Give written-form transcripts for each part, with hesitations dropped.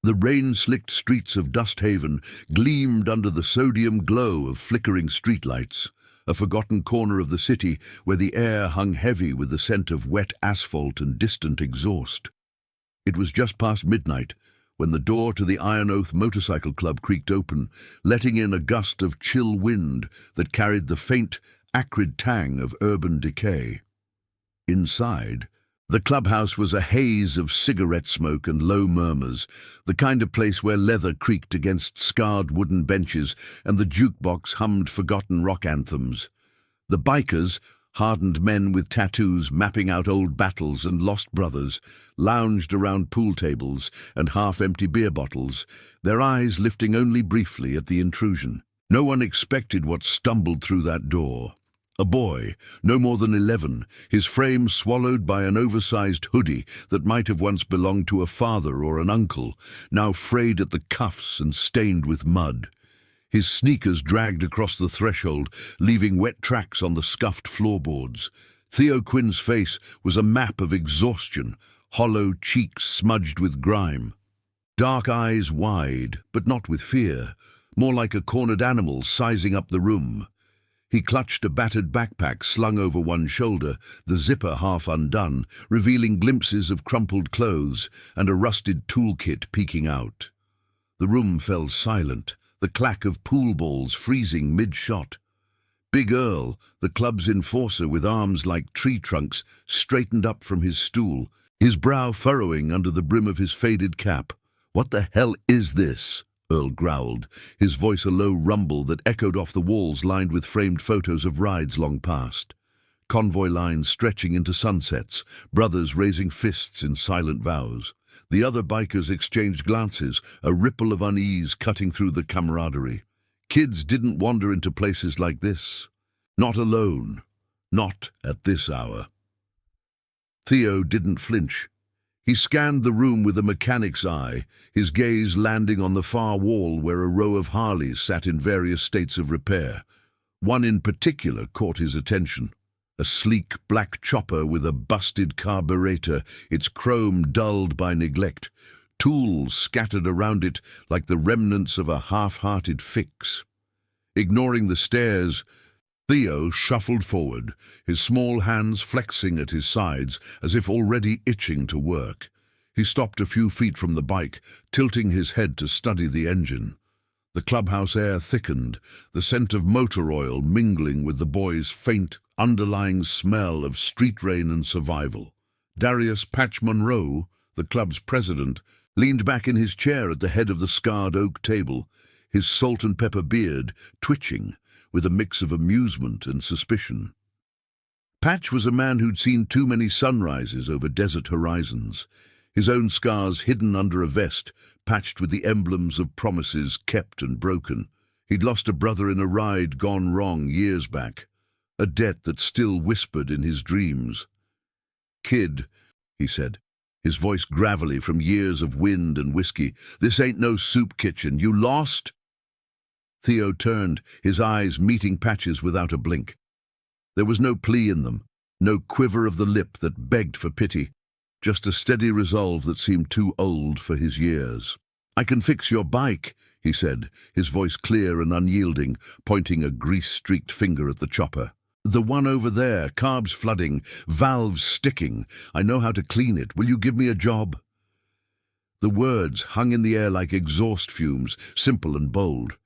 The rain-slicked streets of Dust Haven gleamed under the sodium glow of flickering streetlights, a forgotten corner of the city where the air hung heavy with the scent of wet asphalt and distant exhaust. It was just past midnight when the door to the Iron Oath Motorcycle Club creaked open, letting in a gust of chill wind that carried the faint, acrid tang of urban decay. Inside, the clubhouse was a haze of cigarette smoke and low murmurs, the kind of place where leather creaked against scarred wooden benches and the jukebox hummed forgotten rock anthems. The bikers, hardened men with tattoos mapping out old battles and lost brothers, lounged around pool tables and half-empty beer bottles, their eyes lifting only briefly at the intrusion. No one expected what stumbled through that door. A boy, no more than 11, his frame swallowed by an oversized hoodie that might have once belonged to a father or an uncle, now frayed at the cuffs and stained with mud. His sneakers dragged across the threshold, leaving wet tracks on the scuffed floorboards. Theo Quinn's face was a map of exhaustion, hollow cheeks smudged with grime. Dark eyes wide, but not with fear, more like a cornered animal sizing up the room. He clutched a battered backpack slung over one shoulder, the zipper half undone, revealing glimpses of crumpled clothes and a rusted toolkit peeking out. The room fell silent, the clack of pool balls freezing mid-shot. Big Earl, the club's enforcer with arms like tree trunks, straightened up from his stool, his brow furrowing under the brim of his faded cap. "What the hell is this?" Earl growled, his voice a low rumble that echoed off the walls lined with framed photos of rides long past. Convoy lines stretching into sunsets, brothers raising fists in silent vows. The other bikers exchanged glances, a ripple of unease cutting through the camaraderie. Kids didn't wander into places like this. Not alone. Not at this hour. Theo didn't flinch. He scanned the room with a mechanic's eye, his gaze landing on the far wall where a row of Harleys sat in various states of repair. One in particular caught his attention. A sleek black chopper with a busted carburetor, its chrome dulled by neglect, tools scattered around it like the remnants of a half-hearted fix. Ignoring the stares, Theo shuffled forward, his small hands flexing at his sides as if already itching to work. He stopped a few feet from the bike, tilting his head to study the engine. The clubhouse air thickened, the scent of motor oil mingling with the boy's faint, underlying smell of street rain and survival. Darius Patch Monroe, the club's president, leaned back in his chair at the head of the scarred oak table, his salt and pepper beard twitching, with a mix of amusement and suspicion. Patch was a man who'd seen too many sunrises over desert horizons, his own scars hidden under a vest, patched with the emblems of promises kept and broken. He'd lost a brother in a ride gone wrong years back, a debt that still whispered in his dreams. "Kid," he said, his voice gravelly from years of wind and whiskey, "this ain't no soup kitchen. You lost?" Theo turned, his eyes meeting Patch's without a blink. There was no plea in them, no quiver of the lip that begged for pity, just a steady resolve that seemed too old for his years. "I can fix your bike," he said, his voice clear and unyielding, pointing a grease-streaked finger at the chopper. "The one over there, carbs flooding, valves sticking. I know how to clean it. Will you give me a job?" The words hung in the air like exhaust fumes, simple and bold.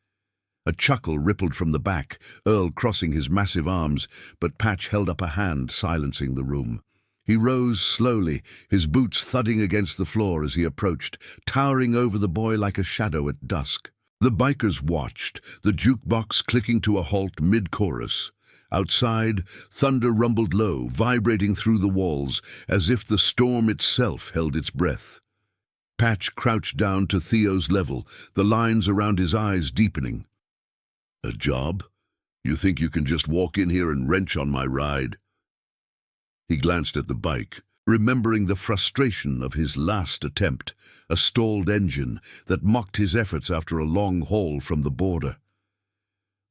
A chuckle rippled from the back, Earl crossing his massive arms, but Patch held up a hand, silencing the room. He rose slowly, his boots thudding against the floor as he approached, towering over the boy like a shadow at dusk. The bikers watched, the jukebox clicking to a halt mid-chorus. Outside, thunder rumbled low, vibrating through the walls, as if the storm itself held its breath. Patch crouched down to Theo's level, the lines around his eyes deepening. "A job? You think you can just walk in here and wrench on my ride?" He glanced at the bike, remembering the frustration of his last attempt, a stalled engine that mocked his efforts after a long haul from the border.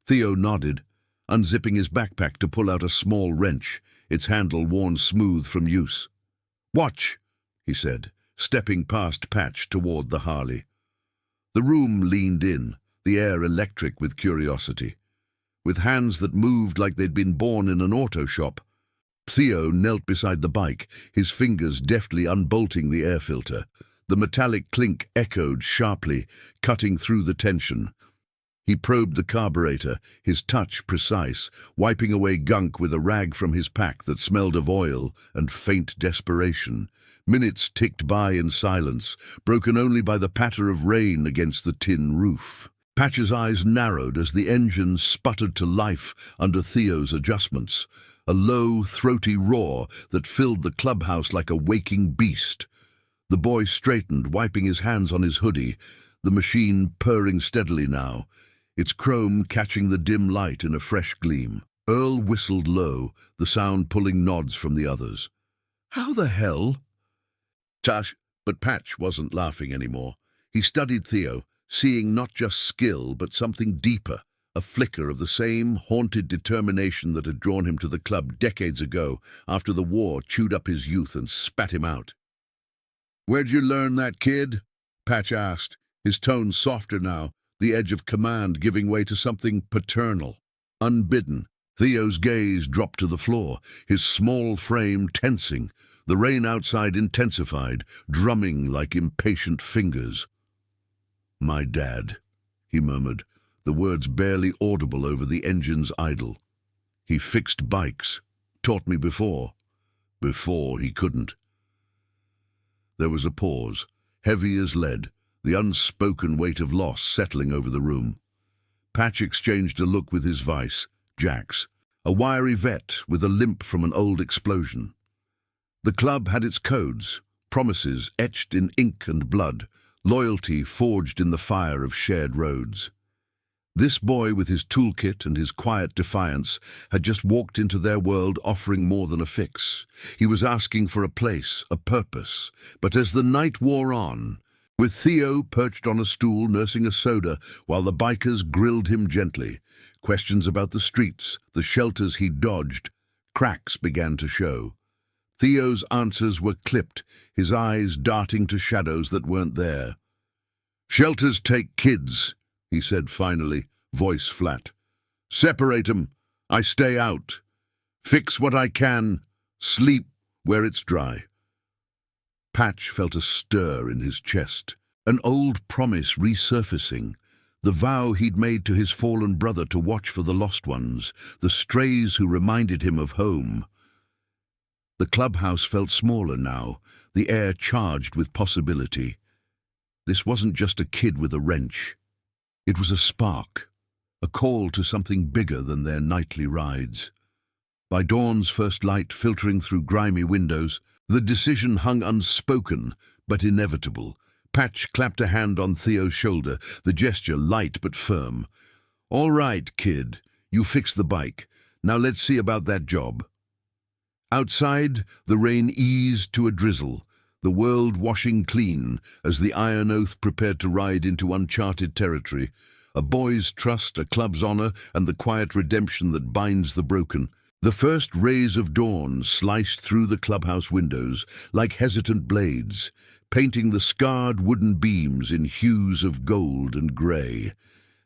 Theo nodded, unzipping his backpack to pull out a small wrench, its handle worn smooth from use. "Watch," he said, stepping past Patch toward the Harley. The room leaned in, the air electric with curiosity. With hands that moved like they'd been born in an auto shop, Theo knelt beside the bike, his fingers deftly unbolting the air filter. The metallic clink echoed sharply, cutting through the tension. He probed the carburetor, his touch precise, wiping away gunk with a rag from his pack that smelled of oil and faint desperation. Minutes ticked by in silence, broken only by the patter of rain against the tin roof. Patch's eyes narrowed as the engine sputtered to life under Theo's adjustments, a low, throaty roar that filled the clubhouse like a waking beast. The boy straightened, wiping his hands on his hoodie, the machine purring steadily now, its chrome catching the dim light in a fresh gleam. Earl whistled low, the sound pulling nods from the others. "How the hell?" But Patch wasn't laughing anymore. He studied Theo, seeing not just skill, but something deeper, a flicker of the same haunted determination that had drawn him to the club decades ago, after the war chewed up his youth and spat him out. "Where'd you learn that, kid?" Patch asked, his tone softer now, the edge of command giving way to something paternal. Unbidden, Theo's gaze dropped to the floor, his small frame tensing. The rain outside intensified, drumming like impatient fingers. "My dad," he murmured, the words barely audible over the engine's idle. "He fixed bikes, taught me before he couldn't." There was a pause, heavy as lead, the unspoken weight of loss settling over the room. Patch exchanged a look with his vice, Jax, a wiry vet with a limp from an old explosion. The club had its codes, promises etched in ink and blood, loyalty forged in the fire of shared roads. This boy, with his toolkit and his quiet defiance, had just walked into their world offering more than a fix. He was asking for a place, a purpose. But as the night wore on, with Theo perched on a stool nursing a soda while the bikers grilled him gently, questions about the streets, the shelters he'd dodged, cracks began to show. Theo's answers were clipped, his eyes darting to shadows that weren't there. "Shelters take kids," he said finally, voice flat. "Separate 'em. I stay out. Fix what I can. Sleep where it's dry." Patch felt a stir in his chest, an old promise resurfacing, the vow he'd made to his fallen brother to watch for the lost ones, the strays who reminded him of home. The clubhouse felt smaller now, the air charged with possibility. This wasn't just a kid with a wrench. It was a spark, a call to something bigger than their nightly rides. By dawn's first light filtering through grimy windows, the decision hung unspoken, but inevitable. Patch clapped a hand on Theo's shoulder, the gesture light but firm. "All right, kid, you fixed the bike. Now let's see about that job." Outside, the rain eased to a drizzle, the world washing clean as the Iron Oath prepared to ride into uncharted territory. A boy's trust, a club's honor, and the quiet redemption that binds the broken. The first rays of dawn sliced through the clubhouse windows like hesitant blades, painting the scarred wooden beams in hues of gold and grey.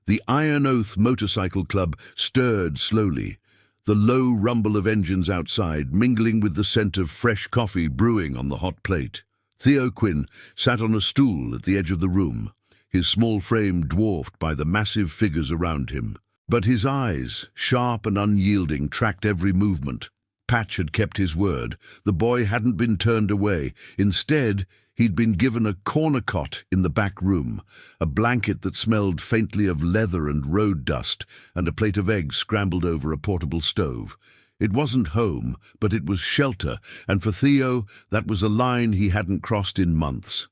The Iron Oath Motorcycle Club stirred slowly, the low rumble of engines outside mingling with the scent of fresh coffee brewing on the hot plate. Theo Quinn sat on a stool at the edge of the room, his small frame dwarfed by the massive figures around him. But his eyes, sharp and unyielding, tracked every movement. Patch had kept his word. The boy hadn't been turned away. Instead, he'd been given a corner cot in the back room, a blanket that smelled faintly of leather and road dust, and a plate of eggs scrambled over a portable stove. It wasn't home, but it was shelter, and for Theo, that was a line he hadn't crossed in months.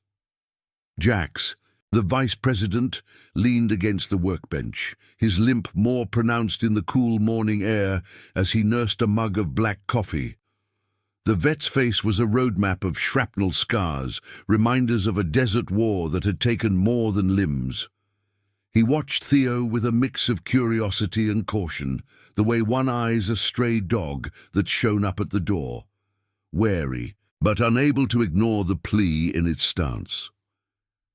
Jax, the vice president, leaned against the workbench, his limp more pronounced in the cool morning air as he nursed a mug of black coffee. The vet's face was a roadmap of shrapnel scars, reminders of a desert war that had taken more than limbs. He watched Theo with a mix of curiosity and caution, the way one eyes a stray dog that's shown up at the door, wary, but unable to ignore the plea in its stance.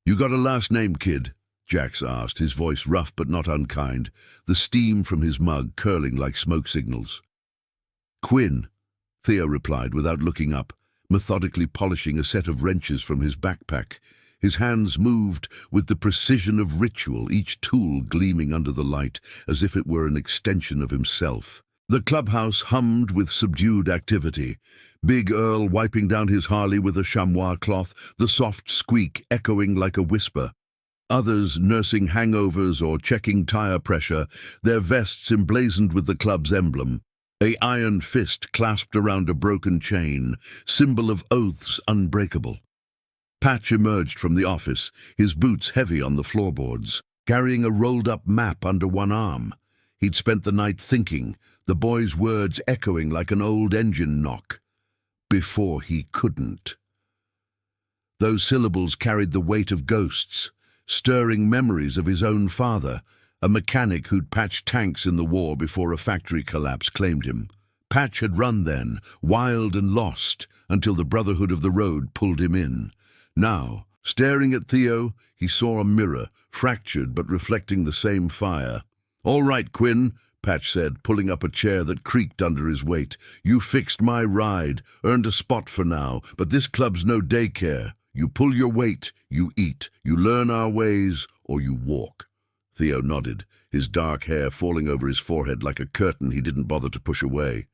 "You got a last name, kid?" Jax asked, his voice rough but not unkind, the steam from his mug curling like smoke signals. Quinn, Theo replied without looking up, methodically polishing a set of wrenches from his backpack. His hands moved with the precision of ritual, each tool gleaming under the light as if it were an extension of himself. The clubhouse hummed with subdued activity. Big Earl wiping down his Harley with a chamois cloth, the soft squeak echoing like a whisper. Others nursing hangovers or checking tire pressure, their vests emblazoned with the club's emblem. An iron fist clasped around a broken chain, symbol of oaths unbreakable. Patch emerged from the office, his boots heavy on the floorboards, carrying a rolled-up map under one arm. He'd spent the night thinking, the boy's words echoing like an old engine knock. Before he couldn't. Those syllables carried the weight of ghosts, stirring memories of his own father, a mechanic who'd patched tanks in the war before a factory collapse claimed him. Patch had run then, wild and lost, until the Brotherhood of the Road pulled him in. Now, staring at Theo, he saw a mirror, fractured but reflecting the same fire. "All right, Quinn," Patch said, pulling up a chair that creaked under his weight. "You fixed my ride, earned a spot for now, but this club's no daycare. You pull your weight, you eat, you learn our ways, or you walk." Theo nodded, his dark hair falling over his forehead like a curtain he didn't bother to push away.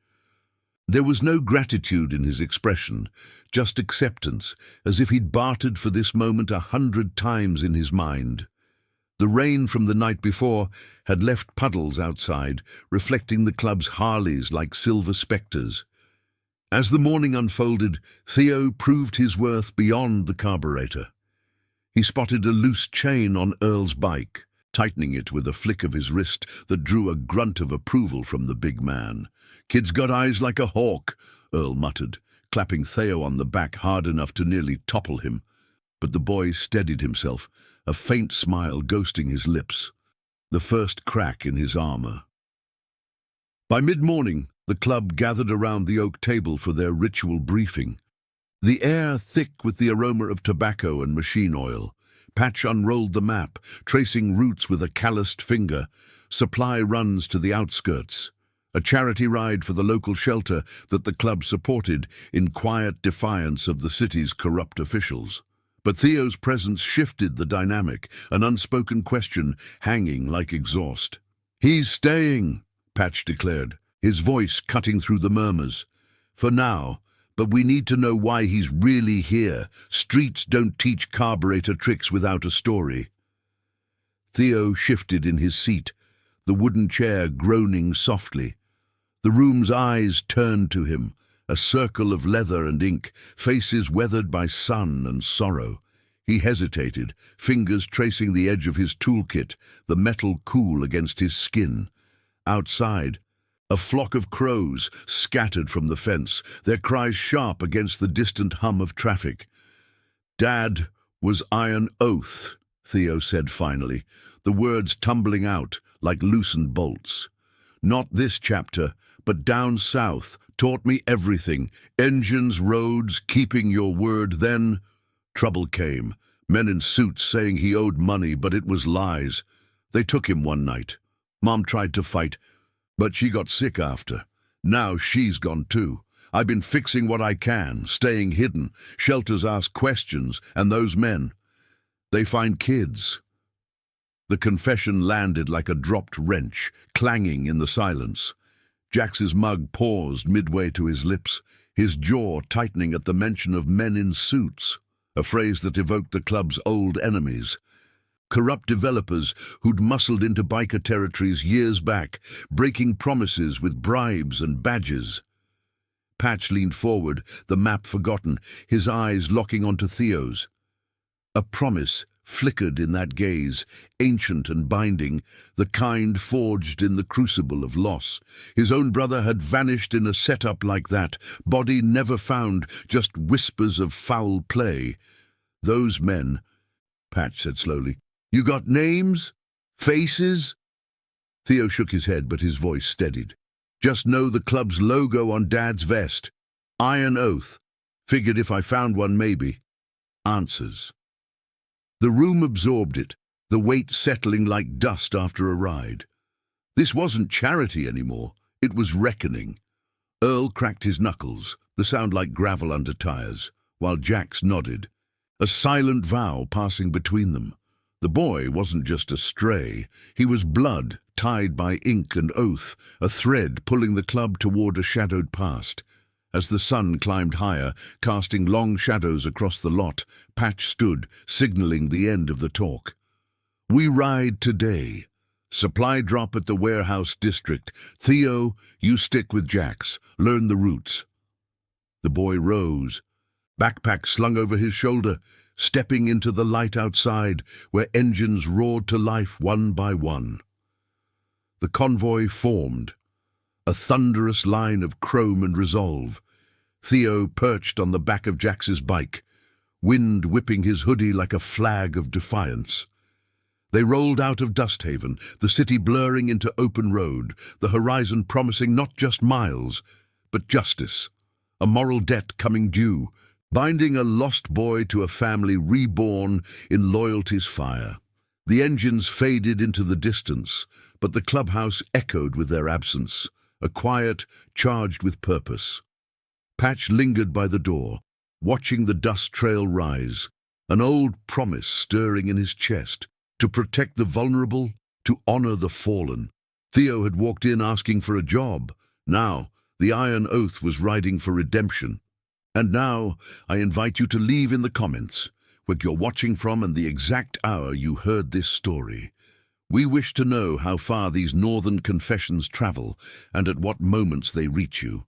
There was no gratitude in his expression, just acceptance, as if he'd bartered for this moment 100 times in his mind. The rain from the night before had left puddles outside, reflecting the club's Harleys like silver spectres. As the morning unfolded, Theo proved his worth beyond the carburetor. He spotted a loose chain on Earl's bike, tightening it with a flick of his wrist that drew a grunt of approval from the big man. "Kid's got eyes like a hawk," Earl muttered, clapping Theo on the back hard enough to nearly topple him. But the boy steadied himself, a faint smile ghosting his lips, the first crack in his armor. By mid-morning, the club gathered around the oak table for their ritual briefing. The air thick with the aroma of tobacco and machine oil. Patch unrolled the map, tracing routes with a calloused finger. Supply runs to the outskirts. A charity ride for the local shelter that the club supported in quiet defiance of the city's corrupt officials. But Theo's presence shifted the dynamic, an unspoken question hanging like exhaust. "He's staying," Patch declared, his voice cutting through the murmurs. "For now, but we need to know why he's really here. Streets don't teach carburetor tricks without a story." Theo shifted in his seat, the wooden chair groaning softly. The room's eyes turned to him, a circle of leather and ink, faces weathered by sun and sorrow. He hesitated, fingers tracing the edge of his toolkit, the metal cool against his skin. Outside, a flock of crows scattered from the fence, their cries sharp against the distant hum of traffic. "Dad was Iron Oath," Theo said finally, the words tumbling out like loosened bolts. "Not this chapter, but down south, taught me everything. Engines, roads, keeping your word. Then trouble came. Men in suits saying he owed money, but it was lies. They took him one night. Mom tried to fight, but she got sick after. Now she's gone too. I've been fixing what I can, staying hidden. Shelters ask questions, and those men, they find kids." The confession landed like a dropped wrench, clanging in the silence. Jax's mug paused midway to his lips, his jaw tightening at the mention of men in suits, a phrase that evoked the club's old enemies. Corrupt developers who'd muscled into biker territories years back, breaking promises with bribes and badges. Patch leaned forward, the map forgotten, his eyes locking onto Theo's. A promise flickered in that gaze, ancient and binding, the kind forged in the crucible of loss. His own brother had vanished in a setup like that, body never found, just whispers of foul play. "Those men," Patch said slowly. "You got names? Faces?" Theo shook his head, but his voice steadied. "Just know the club's logo on Dad's vest. Iron Oath. Figured if I found one, maybe. Answers." The room absorbed it, the weight settling like dust after a ride. This wasn't charity anymore, it was reckoning. Earl cracked his knuckles, the sound like gravel under tires, while Jax nodded, a silent vow passing between them. The boy wasn't just a stray, he was blood, tied by ink and oath, a thread pulling the club toward a shadowed past. As the sun climbed higher, casting long shadows across the lot, Patch stood, signaling the end of the talk. "We ride today. Supply drop at the warehouse district. Theo, you stick with Jax. Learn the routes." The boy rose, backpack slung over his shoulder, stepping into the light outside, where engines roared to life one by one. The convoy formed, a thunderous line of chrome and resolve. Theo perched on the back of Jax's bike, wind whipping his hoodie like a flag of defiance. They rolled out of Dusthaven, the city blurring into open road, the horizon promising not just miles, but justice, a moral debt coming due, binding a lost boy to a family reborn in loyalty's fire. The engines faded into the distance, but the clubhouse echoed with their absence, a quiet charged with purpose. Patch lingered by the door, watching the dust trail rise, an old promise stirring in his chest, to protect the vulnerable, to honor the fallen. Theo had walked in asking for a job. Now, the Iron Oath was riding for redemption. And now, I invite you to leave in the comments where you're watching from and the exact hour you heard this story. We wish to know how far these northern confessions travel and at what moments they reach you.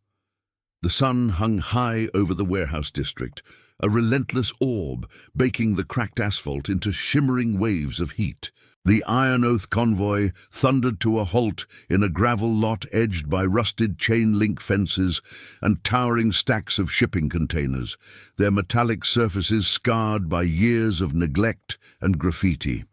The sun hung high over the warehouse district, a relentless orb baking the cracked asphalt into shimmering waves of heat. The Iron Oath convoy thundered to a halt in a gravel lot edged by rusted chain-link fences and towering stacks of shipping containers, their metallic surfaces scarred by years of neglect and graffiti.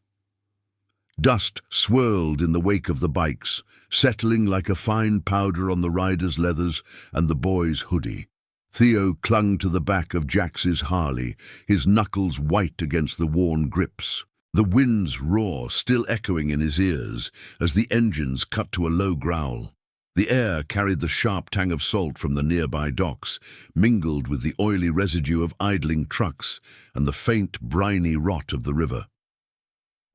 Dust swirled in the wake of the bikes, settling like a fine powder on the rider's leathers and the boy's hoodie. Theo clung to the back of Jax's Harley, his knuckles white against the worn grips. The wind's roar still echoing in his ears as the engines cut to a low growl. The air carried the sharp tang of salt from the nearby docks, mingled with the oily residue of idling trucks and the faint, briny rot of the river.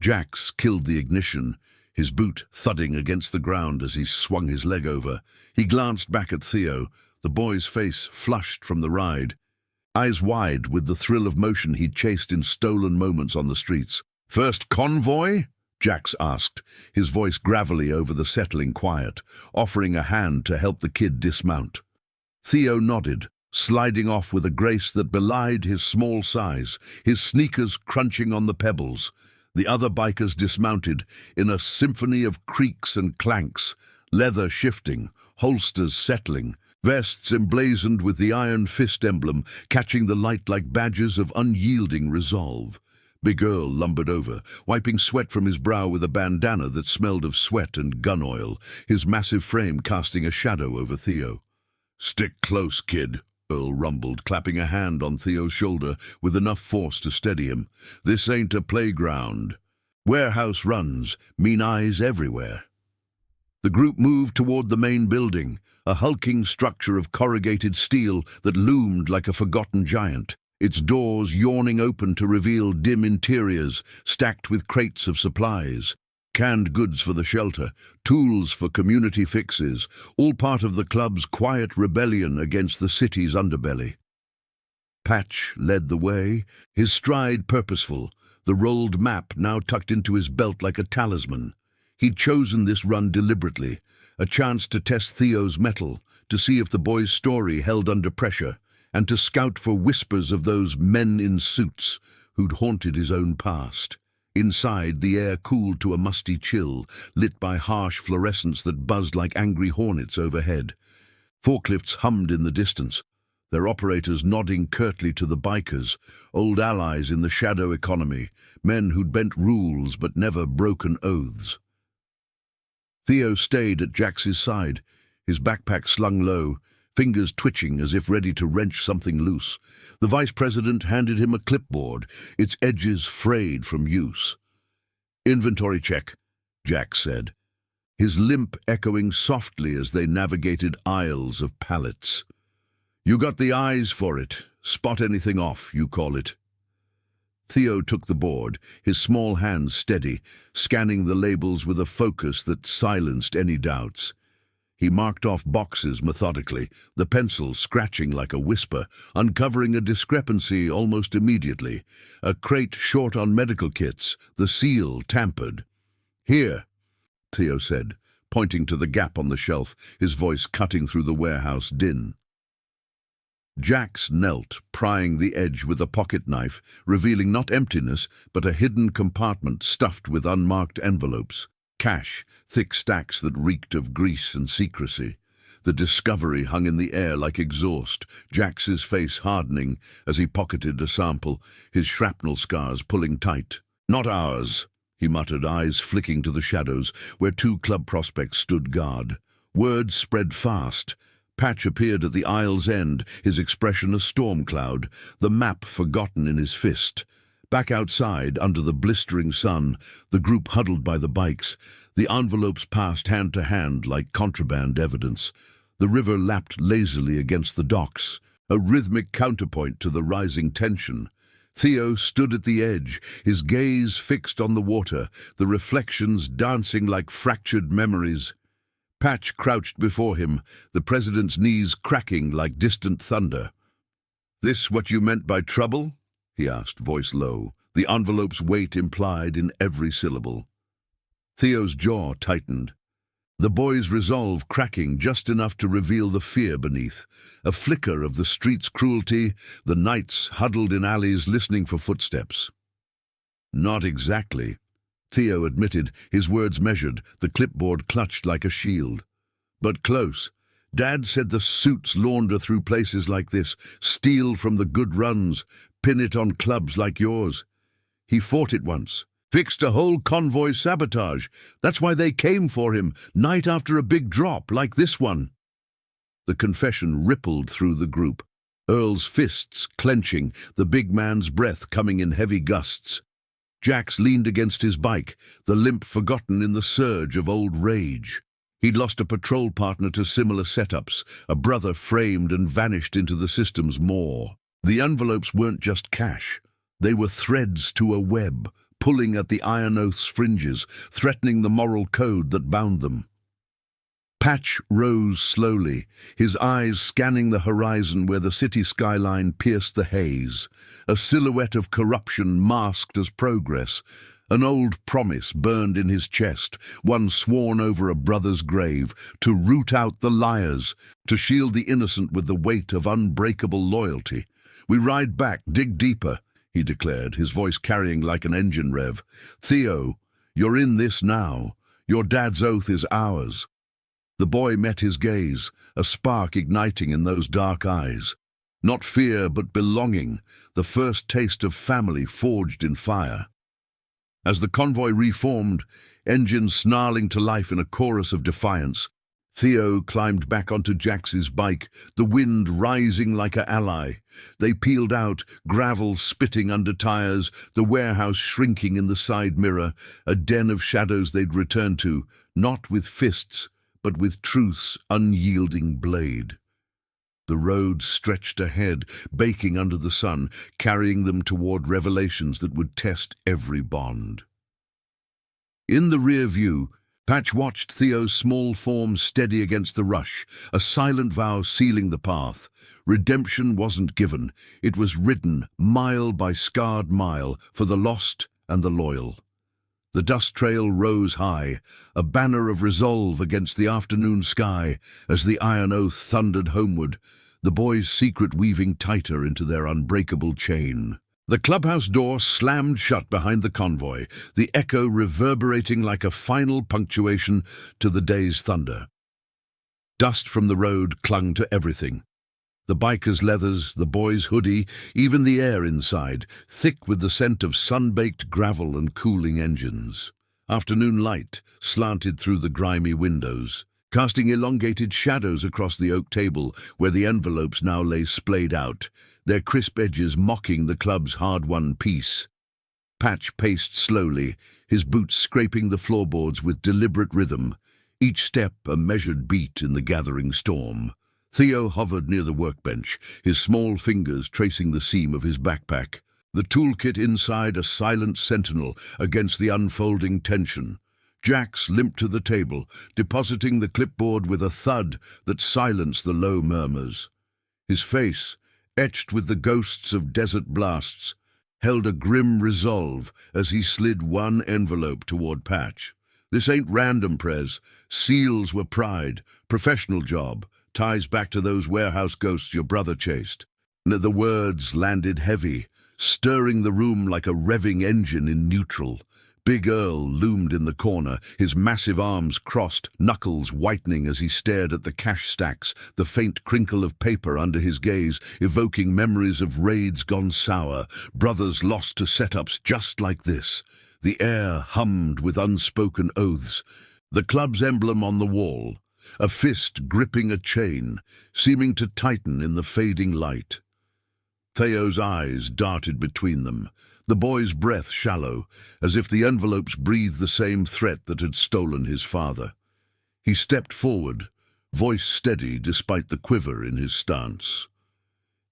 Jax killed the ignition, his boot thudding against the ground as he swung his leg over. He glanced back at Theo, the boy's face flushed from the ride, eyes wide with the thrill of motion he'd chased in stolen moments on the streets. "First convoy?" Jax asked, his voice gravelly over the settling quiet, offering a hand to help the kid dismount. Theo nodded, sliding off with a grace that belied his small size, his sneakers crunching on the pebbles. The other bikers dismounted in a symphony of creaks and clanks, leather shifting, holsters settling, vests emblazoned with the iron fist emblem catching the light like badges of unyielding resolve. Big Earl lumbered over, wiping sweat from his brow with a bandana that smelled of sweat and gun oil, his massive frame casting a shadow over Theo. "Stick close, kid," Earl rumbled, clapping a hand on Theo's shoulder with enough force to steady him. "This ain't a playground. Warehouse runs mean eyes everywhere." The group moved toward the main building, a hulking structure of corrugated steel that loomed like a forgotten giant, its doors yawning open to reveal dim interiors stacked with crates of supplies, canned goods for the shelter, tools for community fixes, all part of the club's quiet rebellion against the city's underbelly. Patch led the way, his stride purposeful, the rolled map now tucked into his belt like a talisman. He'd chosen this run deliberately, a chance to test Theo's mettle, to see if the boy's story held under pressure, and to scout for whispers of those men in suits who'd haunted his own past. Inside, the air cooled to a musty chill, lit by harsh fluorescence that buzzed like angry hornets overhead. Forklifts hummed in the distance, their operators nodding curtly to the bikers, old allies in the shadow economy, men who'd bent rules but never broken oaths. Theo stayed at Jax's side, his backpack slung low, fingers twitching as if ready to wrench something loose. The vice president handed him a clipboard, its edges frayed from use. "Inventory check," Jack said, his limp echoing softly as they navigated aisles of pallets. "You got the eyes for it. Spot anything off, you call it." Theo took the board, his small hands steady, scanning the labels with a focus that silenced any doubts. He marked off boxes methodically, the pencil scratching like a whisper, uncovering a discrepancy almost immediately. A crate short on medical kits, the seal tampered. "Here," Theo said, pointing to the gap on the shelf, his voice cutting through the warehouse din. Jax knelt, prying the edge with a pocket knife, revealing not emptiness, but a hidden compartment stuffed with unmarked envelopes. Cash, thick stacks that reeked of grease and secrecy. The discovery hung in the air like exhaust, Jax's face hardening as he pocketed a sample, his shrapnel scars pulling tight. "Not ours," he muttered, eyes flicking to the shadows, where two club prospects stood guard. Word spread fast. Patch appeared at the aisle's end, his expression a storm cloud, the map forgotten in his fist. Back outside, under the blistering sun, the group huddled by the bikes. The envelopes passed hand to hand like contraband evidence. The river lapped lazily against the docks, a rhythmic counterpoint to the rising tension. Theo stood at the edge, his gaze fixed on the water, the reflections dancing like fractured memories. Patch crouched before him, the president's knees cracking like distant thunder. "This what you meant by trouble?" he asked, voice low, the envelope's weight implied in every syllable. Theo's jaw tightened, the boy's resolve cracking just enough to reveal the fear beneath, a flicker of the street's cruelty, the knights huddled in alleys listening for footsteps. "Not exactly," Theo admitted, his words measured, the clipboard clutched like a shield. "But close. Dad said the suits launder through places like this, steal from the good runs, pin it on clubs like yours. He fought it once, fixed a whole convoy sabotage. That's why they came for him, night after a big drop like this one." The confession rippled through the group, Earl's fists clenching, the big man's breath coming in heavy gusts. Jax leaned against his bike, the limp forgotten in the surge of old rage. He'd lost a patrol partner to similar setups, a brother framed and vanished into the system's maw. The envelopes weren't just cash. They were threads to a web, pulling at the Iron Oath's fringes, threatening the moral code that bound them. Patch rose slowly, his eyes scanning the horizon where the city skyline pierced the haze, a silhouette of corruption masked as progress. An old promise burned in his chest, one sworn over a brother's grave, to root out the liars, to shield the innocent with the weight of unbreakable loyalty. "We ride back, dig deeper," he declared, his voice carrying like an engine rev. "Theo, you're in this now. Your dad's oath is ours." The boy met his gaze, a spark igniting in those dark eyes. Not fear, but belonging, the first taste of family forged in fire. As the convoy reformed, engines snarling to life in a chorus of defiance, Theo climbed back onto Jax's bike, the wind rising like an ally. They peeled out, gravel spitting under tires, the warehouse shrinking in the side mirror, a den of shadows they'd return to, not with fists, but with truth's unyielding blade. The road stretched ahead, baking under the sun, carrying them toward revelations that would test every bond. In the rear view, Patch watched Theo's small form steady against the rush, a silent vow sealing the path. Redemption wasn't given, it was ridden, mile by scarred mile, for the lost and the loyal. The dust trail rose high, a banner of resolve against the afternoon sky, as the Iron Oath thundered homeward, the boys' secret weaving tighter into their unbreakable chain. The clubhouse door slammed shut behind the convoy, the echo reverberating like a final punctuation to the day's thunder. Dust from the road clung to everything. The biker's leathers, the boy's hoodie, even the air inside, thick with the scent of sun-baked gravel and cooling engines. Afternoon light slanted through the grimy windows, casting elongated shadows across the oak table where the envelopes now lay splayed out, their crisp edges mocking the club's hard-won peace. Patch paced slowly, his boots scraping the floorboards with deliberate rhythm, each step a measured beat in the gathering storm. Theo hovered near the workbench, his small fingers tracing the seam of his backpack, the toolkit inside a silent sentinel against the unfolding tension. Jax limped to the table, depositing the clipboard with a thud that silenced the low murmurs. His face, etched with the ghosts of desert blasts, held a grim resolve as he slid one envelope toward Patch. "This ain't random, Prez. Seals were pride. Professional job. Ties back to those warehouse ghosts your brother chased." The words landed heavy, stirring the room like a revving engine in neutral. Big Earl loomed in the corner, his massive arms crossed, knuckles whitening as he stared at the cash stacks, the faint crinkle of paper under his gaze evoking memories of raids gone sour, brothers lost to setups just like this. The air hummed with unspoken oaths. The club's emblem on the wall, a fist gripping a chain, seeming to tighten in the fading light. Theo's eyes darted between them, the boy's breath shallow, as if the envelopes breathed the same threat that had stolen his father. He stepped forward, voice steady despite the quiver in his stance.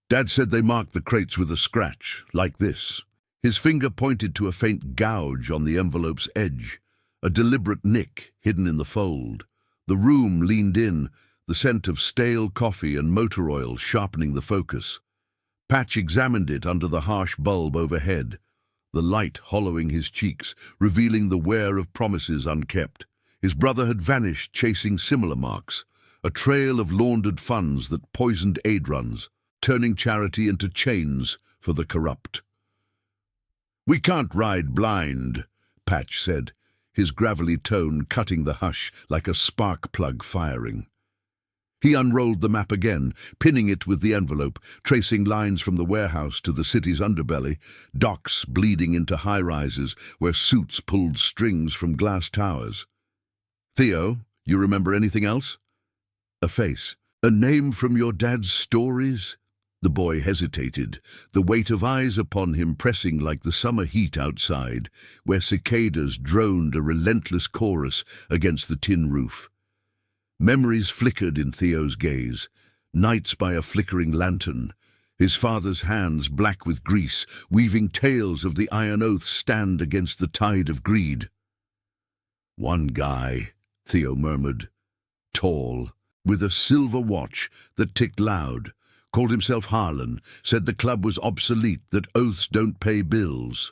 "Dad said they marked the crates with a scratch, like this." His finger pointed to a faint gouge on the envelope's edge, a deliberate nick hidden in the fold. The room leaned in, the scent of stale coffee and motor oil sharpening the focus. Patch examined it under the harsh bulb overhead, the light hollowing his cheeks, revealing the wear of promises unkept. His brother had vanished chasing similar marks, a trail of laundered funds that poisoned aid runs, turning charity into chains for the corrupt. "We can't ride blind," Patch said, his gravelly tone cutting the hush like a spark plug firing. He unrolled the map again, pinning it with the envelope, tracing lines from the warehouse to the city's underbelly, docks bleeding into high-rises where suits pulled strings from glass towers. "Theo, you remember anything else?" A face. "A name from your dad's stories?" The boy hesitated, the weight of eyes upon him pressing like the summer heat outside, where cicadas droned a relentless chorus against the tin roof. Memories flickered in Theo's gaze, nights by a flickering lantern, his father's hands black with grease, weaving tales of the iron oaths stand against the tide of greed. "One guy," Theo murmured, "tall, with a silver watch that ticked loud, called himself Harley, said the club was obsolete, that oaths don't pay bills."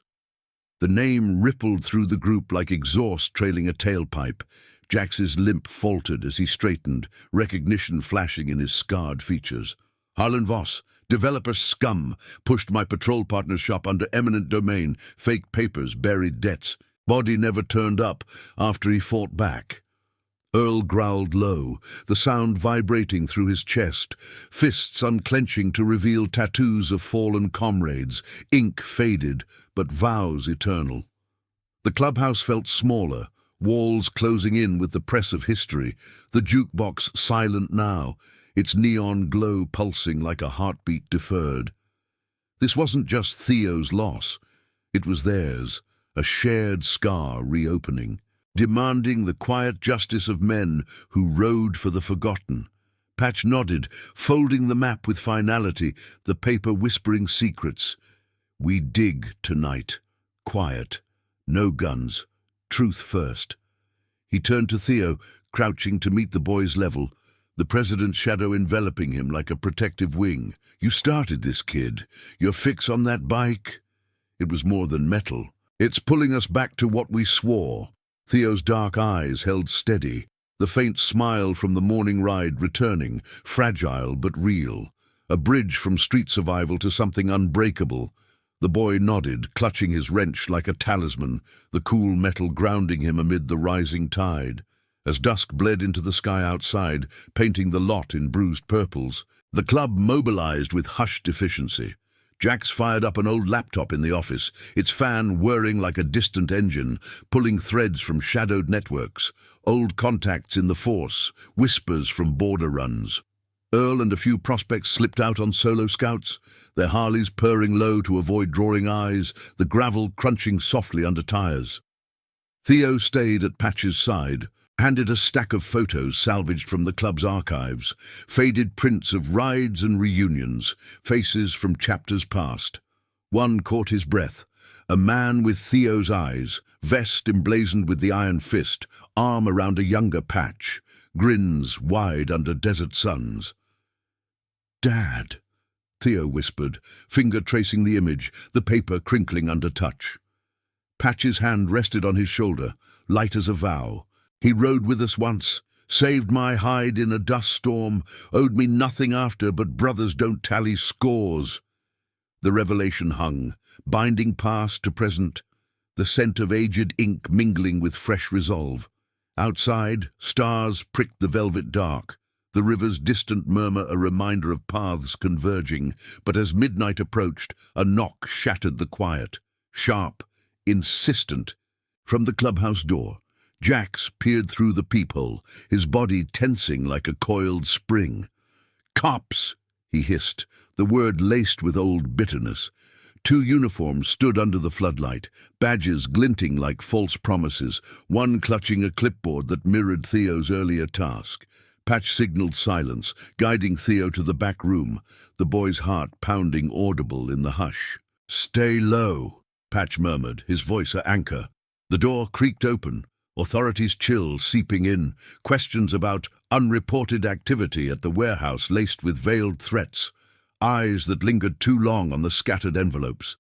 The name rippled through the group like exhaust trailing a tailpipe. Jax's limp faltered as he straightened, recognition flashing in his scarred features. "Harley Voss, developer scum, pushed my patrol partner's shop under eminent domain, fake papers, buried debts. Body never turned up after he fought back." Earl growled low, the sound vibrating through his chest, fists unclenching to reveal tattoos of fallen comrades, ink faded, but vows eternal. The clubhouse felt smaller, walls closing in with the press of history, the jukebox silent now, its neon glow pulsing like a heartbeat deferred. This wasn't just Theo's loss, it was theirs, a shared scar reopening, demanding the quiet justice of men who rode for the forgotten. Patch nodded, folding the map with finality, the paper whispering secrets. "We dig tonight. Quiet. No guns. Truth first." He turned to Theo, crouching to meet the boy's level, the president's shadow enveloping him like a protective wing. "You started this, kid. Your fix on that bike?" It was more than metal. "It's pulling us back to what we swore." Theo's dark eyes held steady, the faint smile from the morning ride returning, fragile but real. A bridge from street survival to something unbreakable. The boy nodded, clutching his wrench like a talisman, the cool metal grounding him amid the rising tide. As dusk bled into the sky outside, painting the lot in bruised purples, the club mobilized with hushed efficiency. Jax fired up an old laptop in the office, its fan whirring like a distant engine, pulling threads from shadowed networks, old contacts in the force, whispers from border runs. Earl and a few prospects slipped out on solo scouts, their Harleys purring low to avoid drawing eyes, the gravel crunching softly under tires. Theo stayed at Patch's side, handed a stack of photos salvaged from the club's archives, faded prints of rides and reunions, faces from chapters past. One caught his breath, a man with Theo's eyes, vest emblazoned with the iron fist, arm around a younger Patch, grins wide under desert suns. "Dad," Theo whispered, finger tracing the image, the paper crinkling under touch. Patch's hand rested on his shoulder, light as a vow. "He rode with us once, saved my hide in a dust storm, owed me nothing after, but brothers don't tally scores." The revelation hung, binding past to present, the scent of aged ink mingling with fresh resolve. Outside, stars pricked the velvet dark, the river's distant murmur a reminder of paths converging, but as midnight approached, a knock shattered the quiet, sharp, insistent. From the clubhouse door, Jax peered through the peephole, his body tensing like a coiled spring. "Cops!" he hissed, the word laced with old bitterness. Two uniforms stood under the floodlight, badges glinting like false promises, one clutching a clipboard that mirrored Theo's earlier task. Patch signaled silence, guiding Theo to the back room, the boy's heart pounding audible in the hush. "Stay low," Patch murmured, his voice a anchor. The door creaked open, authorities' chill seeping in, questions about unreported activity at the warehouse laced with veiled threats, eyes that lingered too long on the scattered envelopes.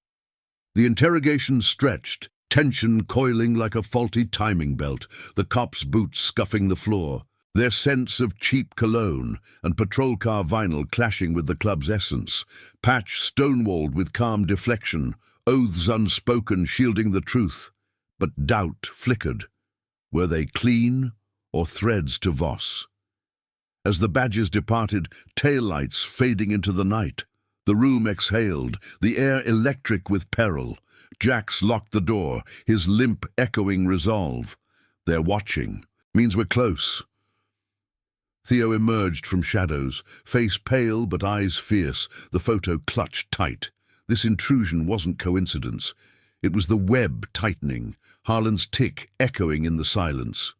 The interrogation stretched, tension coiling like a faulty timing belt, the cops' boots scuffing the floor, their scents of cheap cologne and patrol car vinyl clashing with the club's essence. Patch stonewalled with calm deflection, oaths unspoken shielding the truth. But doubt flickered. Were they clean or threads to Voss? As the badges departed, taillights fading into the night. The room exhaled, the air electric with peril. Jax locked the door, his limp echoing resolve. "They're watching. Means we're close." Theo emerged from shadows, face pale but eyes fierce, the photo clutched tight. This intrusion wasn't coincidence. It was the web tightening, Harlan's tick echoing in the silence.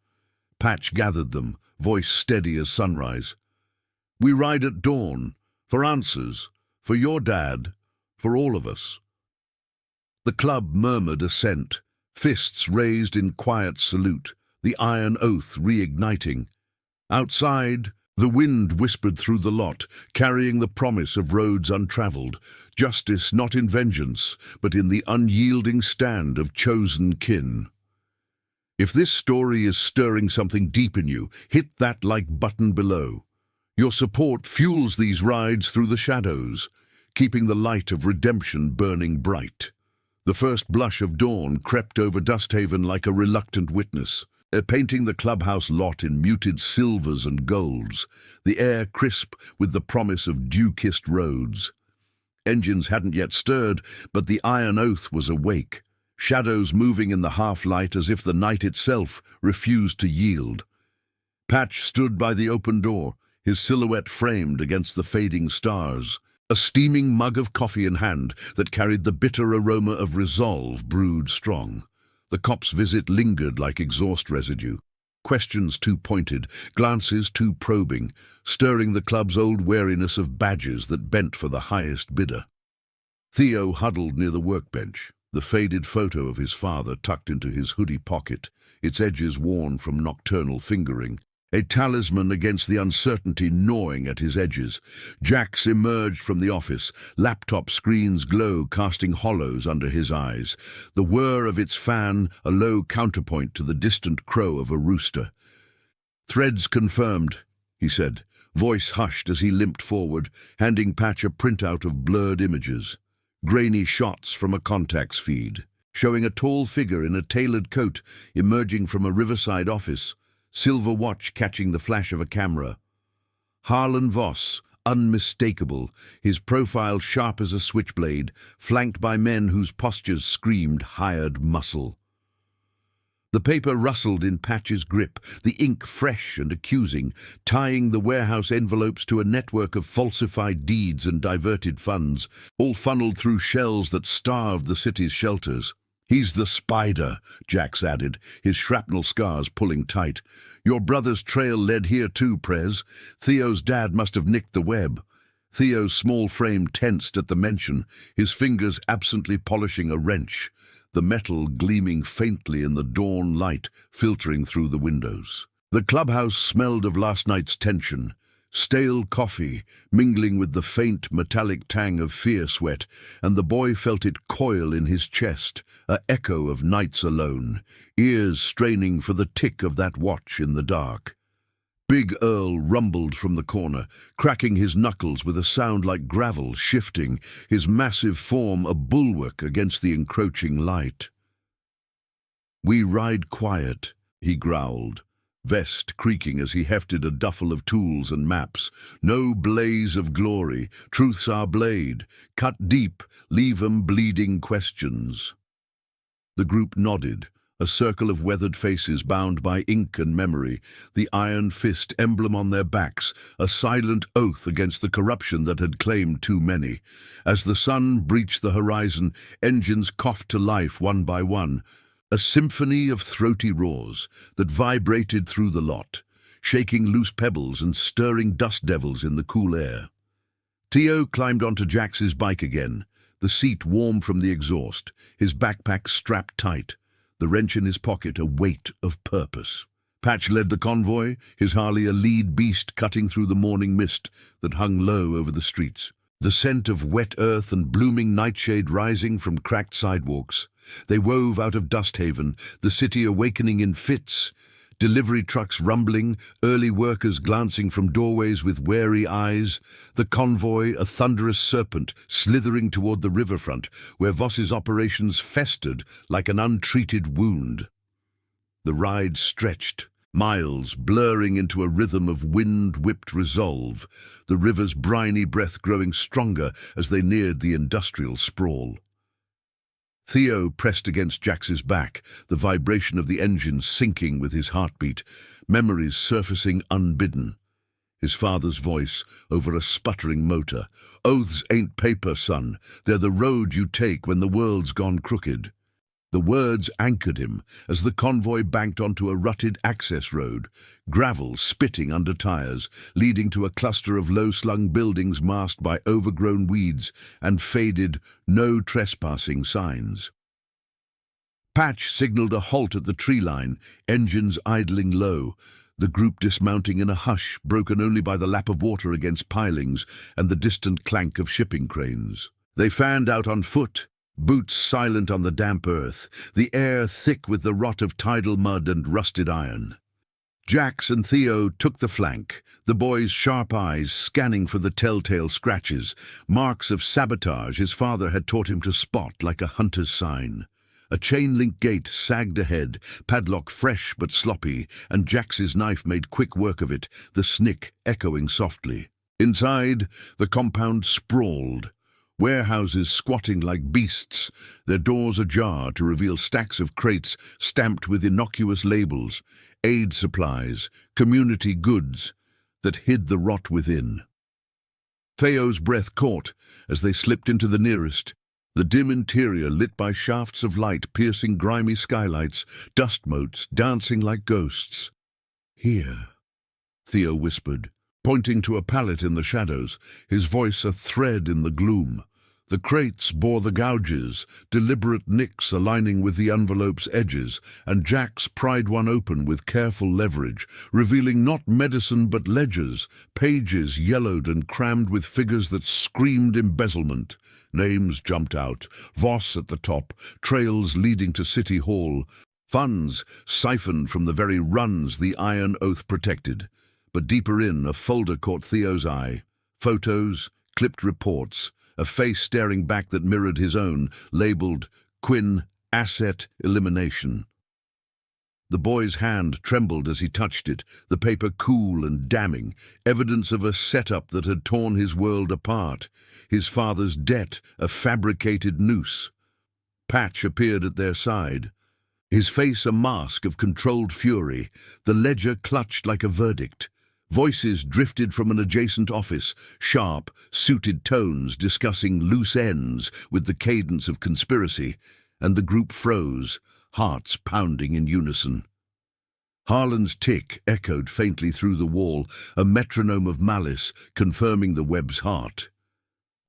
Patch gathered them, voice steady as sunrise. "We ride at dawn, for answers, for your dad, for all of us." The club murmured assent, fists raised in quiet salute, the iron oath reigniting. Outside, the wind whispered through the lot, carrying the promise of roads untraveled, justice not in vengeance, but in the unyielding stand of chosen kin. If this story is stirring something deep in you, hit that like button below. Your support fuels these rides through the shadows, keeping the light of redemption burning bright. The first blush of dawn crept over Dusthaven like a reluctant witness, painting the clubhouse lot in muted silvers and golds, the air crisp with the promise of dew-kissed roads. Engines hadn't yet stirred, but the iron oath was awake, shadows moving in the half-light as if the night itself refused to yield. Patch stood by the open door, his silhouette framed against the fading stars, a steaming mug of coffee in hand that carried the bitter aroma of resolve brewed strong. The cop's visit lingered like exhaust residue, questions too pointed, glances too probing, stirring the club's old wariness of badges that bent for the highest bidder. Theo huddled near the workbench, the faded photo of his father tucked into his hoodie pocket, its edges worn from nocturnal fingering, a talisman against the uncertainty gnawing at his edges. Jax emerged from the office, laptop screen's glow casting hollows under his eyes, the whir of its fan a low counterpoint to the distant crow of a rooster. "Threads confirmed," he said, voice hushed as he limped forward, handing Patch a printout of blurred images. Grainy shots from a contacts feed, showing a tall figure in a tailored coat emerging from a riverside office, silver watch catching the flash of a camera. Harlan Voss, unmistakable, his profile sharp as a switchblade, flanked by men whose postures screamed hired muscle. The paper rustled in Patch's grip, the ink fresh and accusing, tying the warehouse envelopes to a network of falsified deeds and diverted funds, all funneled through shells that starved the city's shelters. "He's the spider," Jax added, his shrapnel scars pulling tight. "Your brother's trail led here too, Prez. Theo's dad must have nicked the web." Theo's small frame tensed at the mention, his fingers absently polishing a wrench, the metal gleaming faintly in the dawn light filtering through the windows. The clubhouse smelled of last night's tension, stale coffee mingling with the faint metallic tang of fear sweat, and the boy felt it coil in his chest, a echo of nights alone, ears straining for the tick of that watch in the dark. Big Earl rumbled from the corner, cracking his knuckles with a sound like gravel shifting, his massive form a bulwark against the encroaching light. "We ride quiet," he growled, vest creaking as he hefted a duffel of tools and maps. "No blaze of glory, truth's our blade. Cut deep, leave 'em bleeding questions." The group nodded, a circle of weathered faces bound by ink and memory, the iron fist emblem on their backs, a silent oath against the corruption that had claimed too many. As the sun breached the horizon, engines coughed to life one by one, a symphony of throaty roars that vibrated through the lot, shaking loose pebbles and stirring dust devils in the cool air. Theo climbed onto Jax's bike again, the seat warm from the exhaust, his backpack strapped tight, the wrench in his pocket a weight of purpose. Patch led the convoy, his Harley a lead beast cutting through the morning mist that hung low over the streets. The scent of wet earth and blooming nightshade rising from cracked sidewalks. They wove out of Dust Haven, the city awakening in fits, delivery trucks rumbling, early workers glancing from doorways with wary eyes, the convoy a thunderous serpent slithering toward the riverfront, where Voss's operations festered like an untreated wound. The ride stretched, miles blurring into a rhythm of wind-whipped resolve, the river's briny breath growing stronger as they neared the industrial sprawl. Theo pressed against Jax's back, the vibration of the engine syncing with his heartbeat, memories surfacing unbidden. His father's voice over a sputtering motor. "Oaths ain't paper, son. They're the road you take when the world's gone crooked." The words anchored him as the convoy banked onto a rutted access road, gravel spitting under tires, leading to a cluster of low-slung buildings masked by overgrown weeds and faded "no trespassing" signs. Patch signaled a halt at the tree line, engines idling low, the group dismounting in a hush broken only by the lap of water against pilings and the distant clank of shipping cranes. They fanned out on foot, boots silent on the damp earth, the air thick with the rot of tidal mud and rusted iron. Jax and Theo took the flank, the boy's sharp eyes scanning for the telltale scratches, marks of sabotage his father had taught him to spot like a hunter's sign. A chain-link gate sagged ahead, padlock fresh but sloppy, and Jax's knife made quick work of it, the snick echoing softly. Inside, the compound sprawled, warehouses squatting like beasts, their doors ajar to reveal stacks of crates stamped with innocuous labels, aid supplies, community goods, that hid the rot within. Theo's breath caught as they slipped into the nearest, the dim interior lit by shafts of light piercing grimy skylights, dust motes dancing like ghosts. "Here," Theo whispered, pointing to a pallet in the shadows, his voice a thread in the gloom. The crates bore the gouges, deliberate nicks aligning with the envelope's edges, and Jax pried one open with careful leverage, revealing not medicine but ledgers, pages yellowed and crammed with figures that screamed embezzlement. Names jumped out, Voss at the top, trails leading to City Hall, funds siphoned from the very runs the Iron Oath protected. But deeper in, a folder caught Theo's eye. Photos, clipped reports, a face staring back that mirrored his own, labeled Quinn Asset Elimination. The boy's hand trembled as he touched it, the paper cool and damning, evidence of a setup that had torn his world apart, his father's debt a fabricated noose. Patch appeared at their side. his face a mask of controlled fury, the ledger clutched like a verdict. Voices drifted from an adjacent office, sharp, suited tones discussing loose ends with the cadence of conspiracy, and the group froze, hearts pounding in unison. Harlan's tick echoed faintly through the wall, a metronome of malice confirming the web's heart.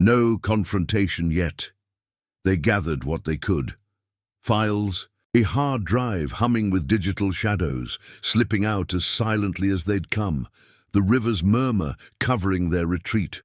No confrontation yet. They gathered what they could. Files, a hard drive humming with digital shadows, slipping out as silently as they'd come, the river's murmur covering their retreat.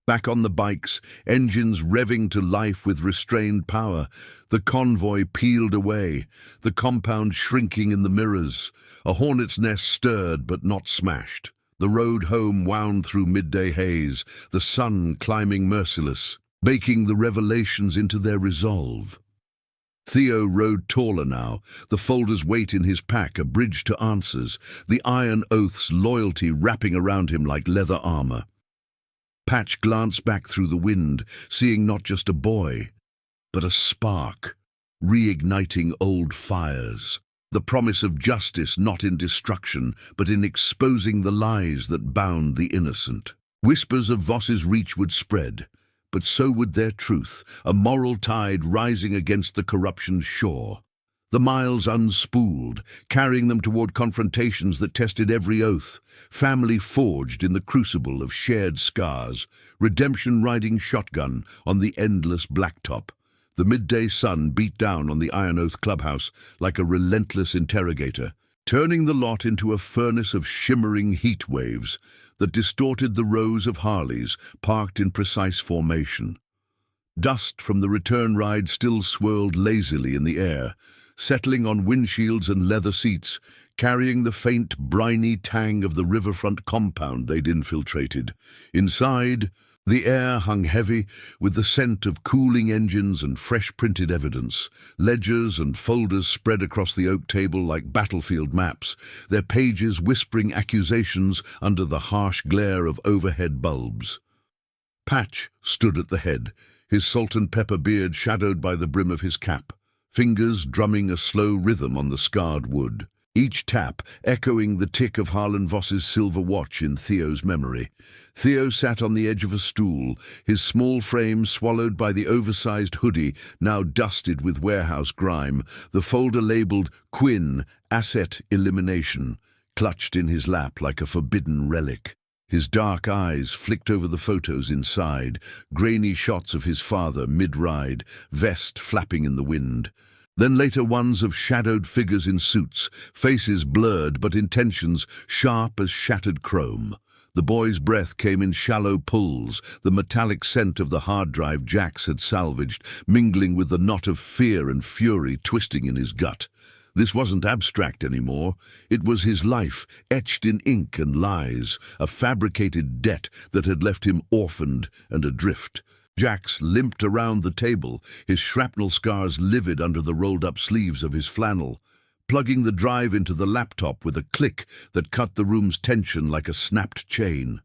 Back on the bikes, engines revving to life with restrained power, the convoy peeled away, the compound shrinking in the mirrors. A hornet's nest stirred but not smashed. The road home wound through midday haze, the sun climbing merciless, baking the revelations into their resolve. Theo rode taller now, the folder's weight in his pack a bridge to answers, the iron oath's loyalty wrapping around him like leather armor. Patch glanced back through the wind, seeing not just a boy, but a spark, reigniting old fires. The promise of justice not in destruction, but in exposing the lies that bound the innocent. Whispers of Voss's reach would spread, but so would their truth, a moral tide rising against the corruption's shore. The miles unspooled, carrying them toward confrontations that tested every oath, family forged in the crucible of shared scars, redemption riding shotgun on the endless blacktop. The midday sun beat down on the Iron Oath clubhouse like a relentless interrogator, turning the lot into a furnace of shimmering heat waves that distorted the rows of Harleys parked in precise formation. Dust from the return ride still swirled lazily in the air, settling on windshields and leather seats, carrying the faint, briny tang of the riverfront compound they'd infiltrated. Inside, the air hung heavy with the scent of cooling engines and fresh-printed evidence. Ledgers and folders spread across the oak table like battlefield maps, their pages whispering accusations under the harsh glare of overhead bulbs. Patch stood at the head, his salt and pepper beard shadowed by the brim of his cap, fingers drumming a slow rhythm on the scarred wood, each tap echoing the tick of Harlan Voss's silver watch in Theo's memory. Theo sat on the edge of a stool, his small frame swallowed by the oversized hoodie now dusted with warehouse grime, the folder labeled Quinn, Asset Elimination, clutched in his lap like a forbidden relic. His dark eyes flicked over the photos inside, grainy shots of his father mid-ride, vest flapping in the wind. Then later ones of shadowed figures in suits, faces blurred but intentions sharp as shattered chrome. The boy's breath came in shallow pulls, the metallic scent of the hard drive Jax had salvaged, mingling with the knot of fear and fury twisting in his gut. This wasn't abstract anymore. It was his life, etched in ink and lies, a fabricated debt that had left him orphaned and adrift. Jax limped around the table, his shrapnel scars livid under the rolled-up sleeves of his flannel, plugging the drive into the laptop with a click that cut the room's tension like a snapped chain.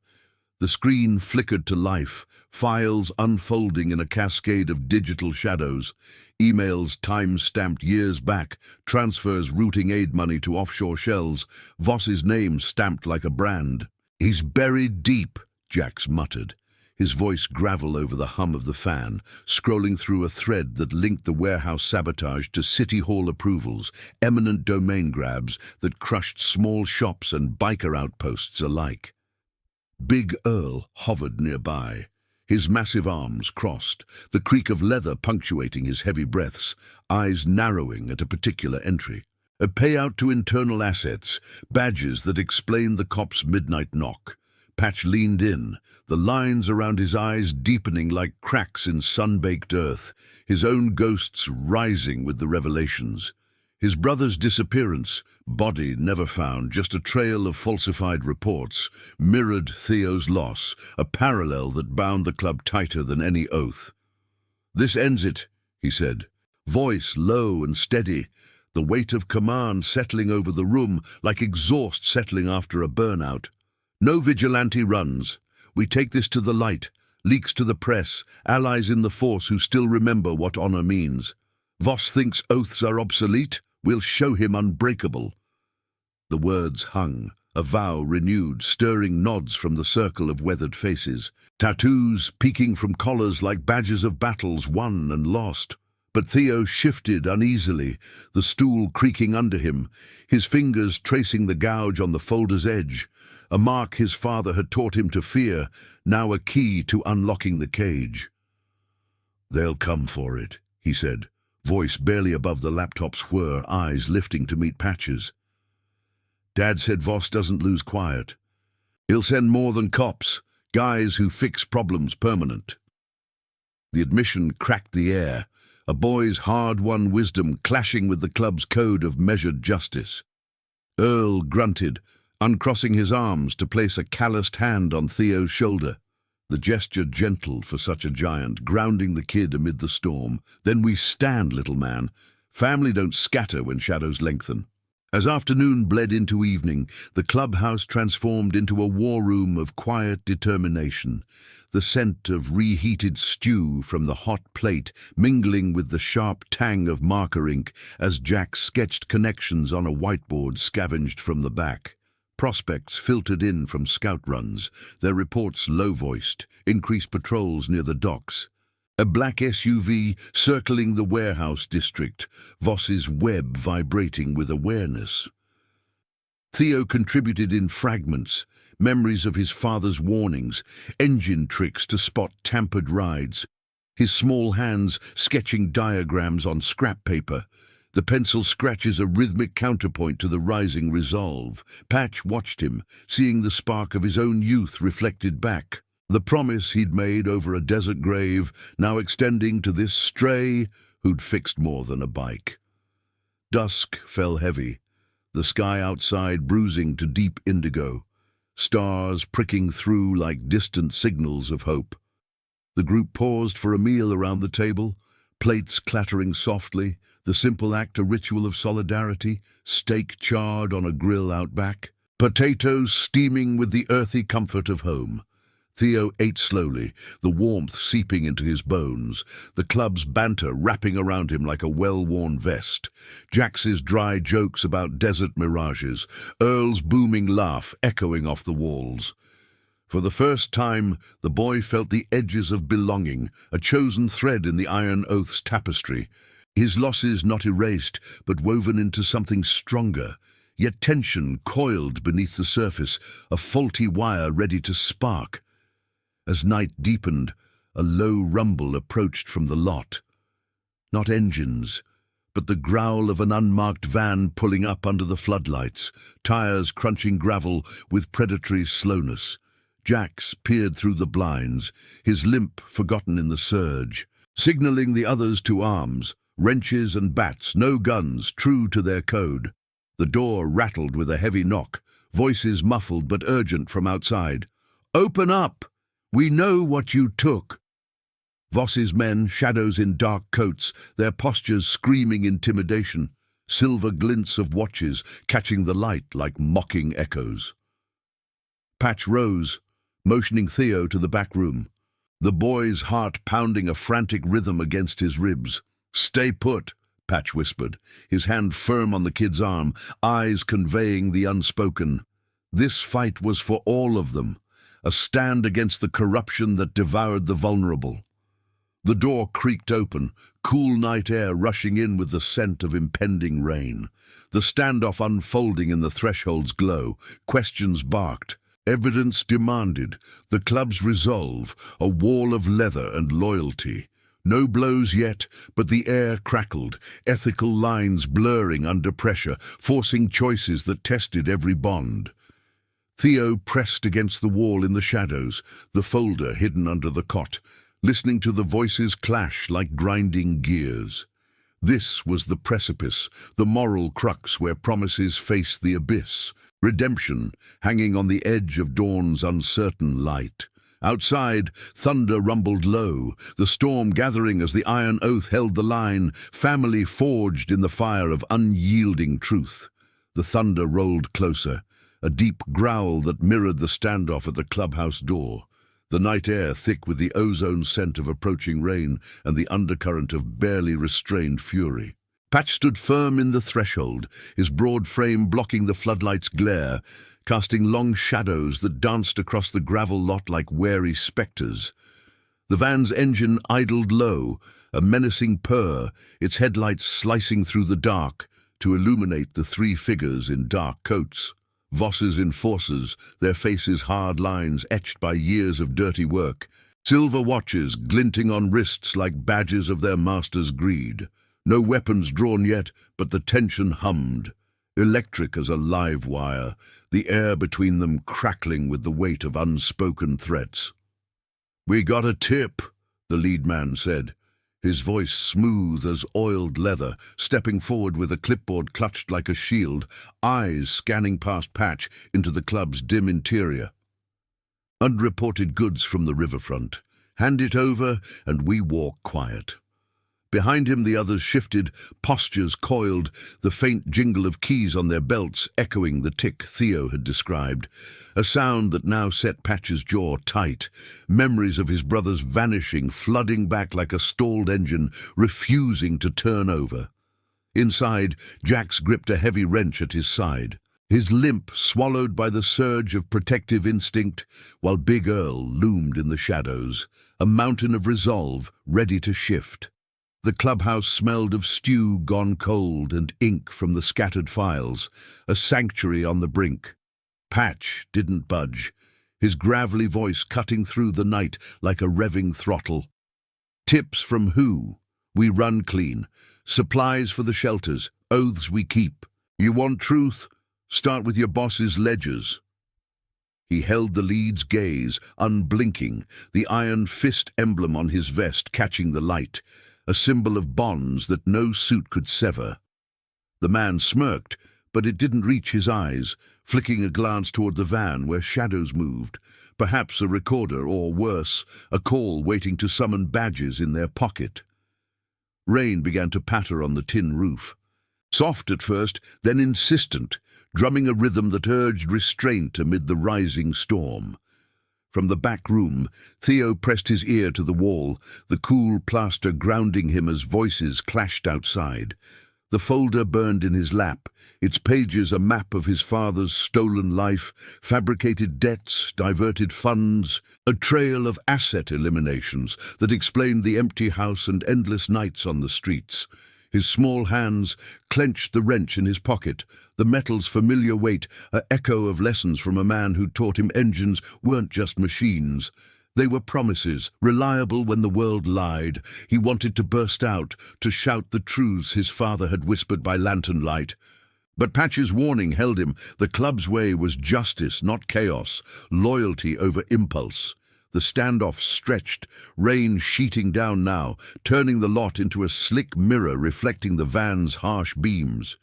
The screen flickered to life, files unfolding in a cascade of digital shadows, emails time-stamped years back, transfers routing aid money to offshore shells, Voss's name stamped like a brand. "He's buried deep," Jax muttered, his voice gravel over the hum of the fan, scrolling through a thread that linked the warehouse sabotage to City Hall approvals, eminent domain grabs that crushed small shops and biker outposts alike. Big Earl hovered nearby, his massive arms crossed, the creak of leather punctuating his heavy breaths, eyes narrowing at a particular entry. A payout to internal assets, badges that explained the cop's midnight knock. Patch leaned in, the lines around his eyes deepening like cracks in sun-baked earth, his own ghosts rising with the revelations. His brother's disappearance, body never found, just a trail of falsified reports, mirrored Theo's loss, a parallel that bound the club tighter than any oath. "This ends it," he said, voice low and steady, the weight of command settling over the room like exhaust settling after a burnout. "No vigilante runs. We take this to the light, leaks to the press, allies in the force who still remember what honor means. Voss thinks oaths are obsolete? We'll show him unbreakable." The words hung, a vow renewed, stirring nods from the circle of weathered faces. Tattoos peeking from collars like badges of battles won and lost. But Theo shifted uneasily, the stool creaking under him, his fingers tracing the gouge on the folder's edge, a mark his father had taught him to fear, now a key to unlocking the cage. "They'll come for it," he said, voice barely above the laptop's whir, eyes lifting to meet Patch's. "Dad said Voss doesn't lose quiet. He'll send more than cops, guys who fix problems permanent." The admission cracked the air, a boy's hard-won wisdom clashing with the club's code of measured justice. Earl grunted, uncrossing his arms to place a calloused hand on Theo's shoulder, the gesture gentle for such a giant, grounding the kid amid the storm. "Then we stand, little man. Family don't scatter when shadows lengthen." As afternoon bled into evening, the clubhouse transformed into a war room of quiet determination, the scent of reheated stew from the hot plate mingling with the sharp tang of marker ink as Jack sketched connections on a whiteboard scavenged from the back. Prospects filtered in from scout runs, their reports low-voiced, increased patrols near the docks. A black SUV circling the warehouse district, Voss's web vibrating with awareness. Theo contributed in fragments, memories of his father's warnings, engine tricks to spot tampered rides, his small hands sketching diagrams on scrap paper, the pencil scratches a rhythmic counterpoint to the rising resolve. Patch watched him, seeing the spark of his own youth reflected back. The promise he'd made over a desert grave, now extending to this stray who'd fixed more than a bike. Dusk fell heavy, the sky outside bruising to deep indigo, stars pricking through like distant signals of hope. The group paused for a meal around the table, plates clattering softly, the simple act a ritual of solidarity, steak charred on a grill out back, potatoes steaming with the earthy comfort of home. Theo ate slowly, the warmth seeping into his bones, the club's banter wrapping around him like a well-worn vest, Jax's dry jokes about desert mirages, Earl's booming laugh echoing off the walls. For the first time, the boy felt the edges of belonging, a chosen thread in the Iron Oath's tapestry. His losses not erased, but woven into something stronger, yet tension coiled beneath the surface, a faulty wire ready to spark. As night deepened, a low rumble approached from the lot. Not engines, but the growl of an unmarked van pulling up under the floodlights, tires crunching gravel with predatory slowness. Jax peered through the blinds, his limp forgotten in the surge, signaling the others to arms, wrenches and bats, no guns, true to their code. The door rattled with a heavy knock, voices muffled but urgent from outside. "Open up! We know what you took." Voss's men, shadows in dark coats, their postures screaming intimidation, silver glints of watches catching the light like mocking echoes. Patch rose, motioning Theo to the back room, the boy's heart pounding a frantic rhythm against his ribs. "Stay put," Patch whispered, his hand firm on the kid's arm, eyes conveying the unspoken. This fight was for all of them, a stand against the corruption that devoured the vulnerable. The door creaked open, cool night air rushing in with the scent of impending rain. The standoff unfolding in the threshold's glow, questions barked, evidence demanded, the club's resolve, a wall of leather and loyalty. No blows yet, but the air crackled, ethical lines blurring under pressure, forcing choices that tested every bond. Theo pressed against the wall in the shadows, the folder hidden under the cot, listening to the voices clash like grinding gears. This was the precipice, the moral crux where promises faced the abyss, redemption hanging on the edge of dawn's uncertain light. Outside, thunder rumbled low, the storm gathering as the Iron Oath held the line, family forged in the fire of unyielding truth. The thunder rolled closer, a deep growl that mirrored the standoff at the clubhouse door, the night air thick with the ozone scent of approaching rain and the undercurrent of barely restrained fury. Patch stood firm in the threshold, his broad frame blocking the floodlight's glare, casting long shadows that danced across the gravel lot like wary spectres. The van's engine idled low, a menacing purr, its headlights slicing through the dark to illuminate the three figures in dark coats. Voss's enforcers, their faces hard lines etched by years of dirty work, silver watches glinting on wrists like badges of their master's greed. No weapons drawn yet, but the tension hummed, electric as a live wire, the air between them crackling with the weight of unspoken threats. "We got a tip," the lead man said, his voice smooth as oiled leather, stepping forward with a clipboard clutched like a shield, eyes scanning past Patch into the club's dim interior. "Unreported goods from the riverfront. Hand it over, and we walk quiet." Behind him the others shifted, postures coiled, the faint jingle of keys on their belts echoing the tick Theo had described, a sound that now set Patch's jaw tight, memories of his brother's vanishing flooding back like a stalled engine, refusing to turn over. Inside, Jax gripped a heavy wrench at his side, his limp swallowed by the surge of protective instinct, while Big Earl loomed in the shadows, a mountain of resolve ready to shift. The clubhouse smelled of stew gone cold and ink from the scattered files, a sanctuary on the brink. Patch didn't budge, his gravelly voice cutting through the night like a revving throttle. "Tips from who? We run clean. Supplies for the shelters, oaths we keep. You want truth? Start with your boss's ledgers." He held the lead's gaze, unblinking, the iron fist emblem on his vest catching the light, a symbol of bonds that no suit could sever. The man smirked, but it didn't reach his eyes, flicking a glance toward the van where shadows moved, perhaps a recorder or, worse, a call waiting to summon badges in their pocket. Rain began to patter on the tin roof. Soft at first, then insistent, drumming a rhythm that urged restraint amid the rising storm. From the back room, Theo pressed his ear to the wall, the cool plaster grounding him as voices clashed outside. The folder burned in his lap, its pages a map of his father's stolen life, fabricated debts, diverted funds, a trail of asset eliminations that explained the empty house and endless nights on the streets. His small hands clenched the wrench in his pocket, the metal's familiar weight, an echo of lessons from a man who taught him engines weren't just machines. They were promises, reliable when the world lied. He wanted to burst out, to shout the truths his father had whispered by lantern light. But Patch's warning held him. The club's way was justice, not chaos, loyalty over impulse. The standoff stretched, rain sheeting down now, turning the lot into a slick mirror reflecting the van's harsh beams.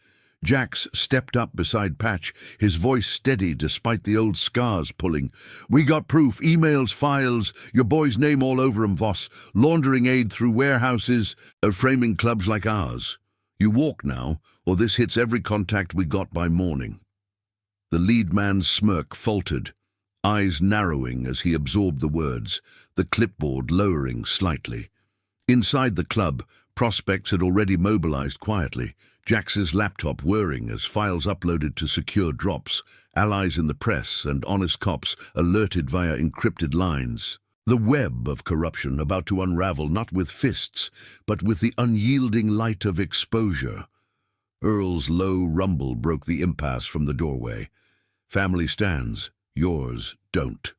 Jax stepped up beside Patch, his voice steady despite the old scars pulling. "We got proof, emails, files, your boy's name all over 'em, Voss. Laundering aid through warehouses, framing clubs like ours. You walk now, or this hits every contact we got by morning." The lead man's smirk faltered, eyes narrowing as he absorbed the words, the clipboard lowering slightly. Inside the club, prospects had already mobilized quietly, Jax's laptop whirring as files uploaded to secure drops, allies in the press and honest cops alerted via encrypted lines. The web of corruption about to unravel not with fists, but with the unyielding light of exposure. Earl's low rumble broke the impasse from the doorway. "Family stands. Yours don't."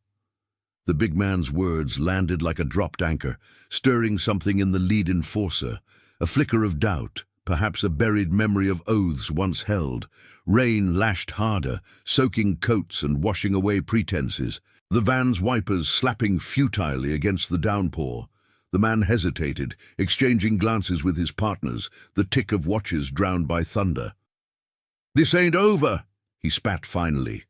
The big man's words landed like a dropped anchor, stirring something in the lead enforcer, a flicker of doubt, perhaps a buried memory of oaths once held. Rain lashed harder, soaking coats and washing away pretenses, the van's wipers slapping futilely against the downpour. The man hesitated, exchanging glances with his partners, the tick of watches drowned by thunder. "This ain't over," he spat finally.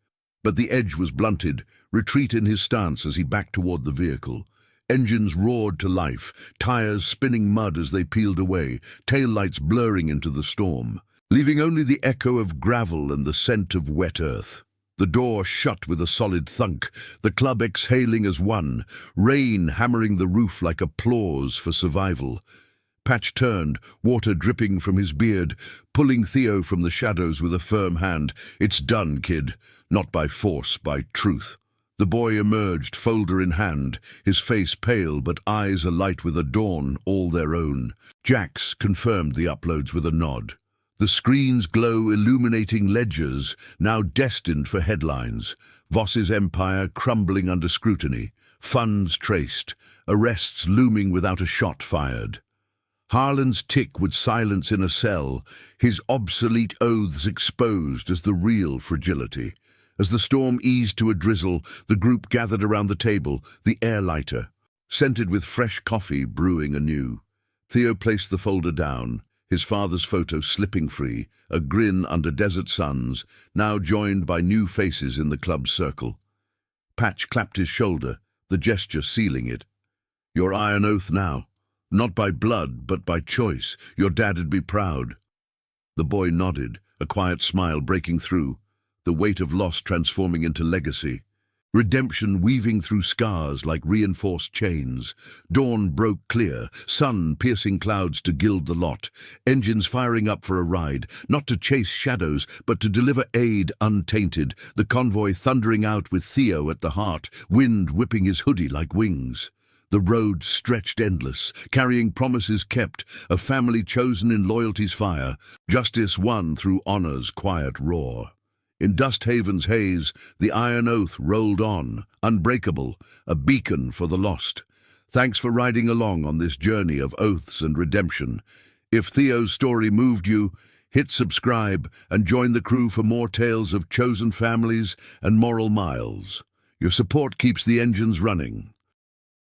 But the edge was blunted, retreat in his stance as he backed toward the vehicle. Engines roared to life, tires spinning mud as they peeled away, taillights blurring into the storm, leaving only the echo of gravel and the scent of wet earth. The door shut with a solid thunk, the club exhaling as one, rain hammering the roof like applause for survival. Patch turned, water dripping from his beard, pulling Theo from the shadows with a firm hand. "It's done, kid. Not by force, by truth." The boy emerged, folder in hand, his face pale but eyes alight with a dawn all their own. Jax confirmed the uploads with a nod. The screens glow, illuminating ledgers, now destined for headlines. Voss's empire crumbling under scrutiny. Funds traced. Arrests looming without a shot fired. Harlan's tick would silence in a cell, his obsolete oaths exposed as the real fragility. As the storm eased to a drizzle, the group gathered around the table, the air lighter, scented with fresh coffee brewing anew. Theo placed the folder down, his father's photo slipping free, a grin under desert suns, now joined by new faces in the club's circle. Patch clapped his shoulder, the gesture sealing it. "Your iron oath now. Not by blood, but by choice. Your dad'd be proud." The boy nodded, a quiet smile breaking through, the weight of loss transforming into legacy. Redemption weaving through scars like reinforced chains. Dawn broke clear, sun piercing clouds to gild the lot, engines firing up for a ride, not to chase shadows, but to deliver aid untainted, the convoy thundering out with Theo at the heart, wind whipping his hoodie like wings. The road stretched endless, carrying promises kept, a family chosen in loyalty's fire, justice won through honor's quiet roar. In Dust Haven's haze, the iron oath rolled on, unbreakable, a beacon for the lost. Thanks for riding along on this journey of oaths and redemption. If Theo's story moved you, hit subscribe and join the crew for more tales of chosen families and moral miles. Your support keeps the engines running.